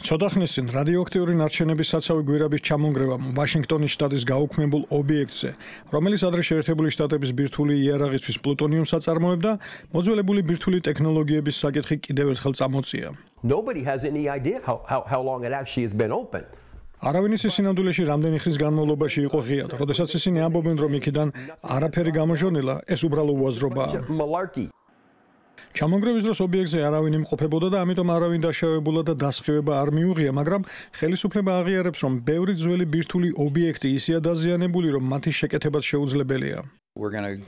ცოტა ხნის წინ რადიოაქტიური ნარჩენების საცავი გვირაბის ჩამონგრევამ ვაშინგტონის შტატის გაუქმებულ ობიექტზე, რომელიც ადრე შეერთებული შტატების ბირთვული იარაღისთვის პლუტონიუმს აწარმოებდა, მოძველებული ბირთვული ტექნოლოგიების საკითხი კიდევ ერთხელ წამოწია. არავინ იცის სინამდვილეში რამდენი ხნის განმავლობაში იყო ღია, როდესაც ისინი ამბობენ, რომ იქიდან არაფერი გამოჟონილა, ეს უბრალო უაზრობაა. ჩამონგრევის დროს ობიექტზე არავინ იმყოფებოდა და ამიტომ არავინ დაშავებულა და დასხივება არ მიუღია, მაგრამ ხელისუფლება აღიარებს, რომ ბევრი ძველი ბირთვული ობიექტი ისეა დაზიანებული, რომ მათი შეკეთებაც შეუძლებელია.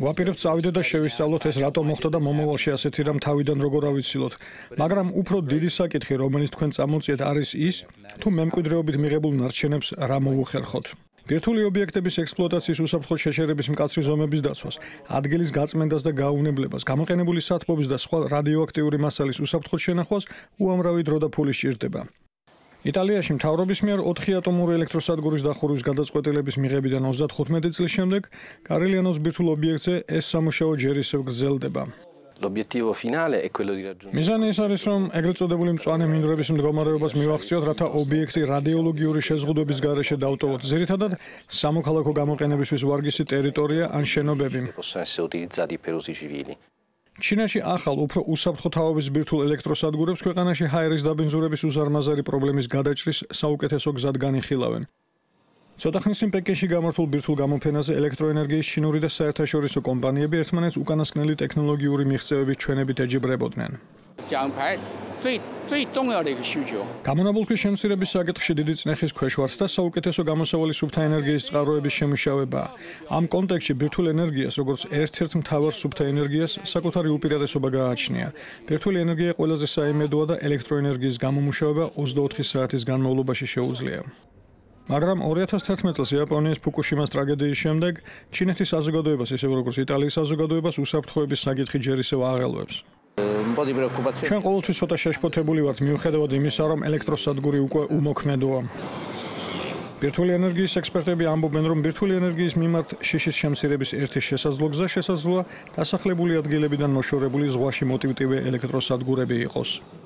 ვაპირებთ წავიდეთ და შევისწავლოთ ეს რატომ მოხდა და მომავალში ასეთი რამ თავიდან როგორ ავიცილოთ, მაგრამ უფრო დიდი საკითხი, რომელიც თქვენ წამოწიეთ, არის ის, თუ მემკვიდრეობით მიღებულ ნარჩენებს რა მოუხერხოთ. ბირთვული ობიექტების ექსპლუატაციის უსაფრთხო შეშერების მკაცრი ზომების დაცვას, ადგილის გაწმენდას და გაუვნებლებას, გამოყენებული სათბობის და სხვა რადიოაქტიური მასალის უსაფრთხო შენახვას უამრავი დრო და ფული სჭირდება. იტალიაში მთავრობის მიერ 4 ატომური ელექტროსადგურის დახურვის გადაწყვეტილების მიღებიდან 35 წლის შემდეგ კარელიანოს ბირთვულ ობიექტზე ეს სამუშაო ჯერ ისევ გრძელდება. მიზანი ის არის, რომ ეგრეთ წოდებული მწვანე მინდვრების მდგომარეობას მივახციოთ, რათა ობიექტი რადიოლოგიური შეზღუდვების გარეშე დავტოვოთ. ძირითადად სამოქალაქო გამოყენებისთვის ვარგისი ტერიტორია ან შენობები. ჩინაში ახალ უფრო უსაფრთხო თაობის ბირთვულ ელექტროსადგურებს ქვეყანაში ჰაერის დაბინძურების უზარმაზარი პრობლემის გადაჭრის საუკეთესო გზად განიხილავენ. ცოტა ხნის წინ პეკინში გამართულ ბირთვულ გამოფენაზე ელექტროენერგიის ჩინური და საერთაშორისო კომპანიები ერთმანეთს უკანასკნელი ტექნოლოგიური მიღწევების ჩვენებით ეჯიბრებოდნენ. გამონაბოლქვის შემცირების საკითხში დიდი წნეხის ქვეშ ვართ და საუკეთესო გამოსავალი სუფთა ენერგიის წყაროების შემუშავებაა. ამ კონტექსტში ბირთვულ ენერგიას, როგორც ერთ-ერთ მთავარ სუფთა ენერგიას, საკუთარი უპირატესობა გააჩნია. ბირთვული ენერგია ყველაზე საიმედოა და ელექტროენერგიის გამომუშავება 24 საათის განმავლობაში შეუძლია. მაგრამ 2011 წელს იაპონიის ფუკუშიმას ტრაგედიის შემდეგ ჩინეთის საზოგადოებას, ისევე როგორც იტალიის საზოგადოებას უსაფრთხოების საკითხი ჯერ ისევ აღელვებს. ჩვენ ყოველთვის ცოტა შეშფოთებული ვართ მიუხედავად იმისა, რომ ელექტროსადგური უკვე უმოქმედოა. ბირთვული ენერგიის ექსპერტები ამბობენ, რომ ბირთვული ენერგიის მიმართ შიშის შემცირების ერთი შესაძლო გზა შესაძლოა დასახლებული ადგილებიდან მოშორებული ზღვაში მოტივტივე ელექტროსადგურები იყოს.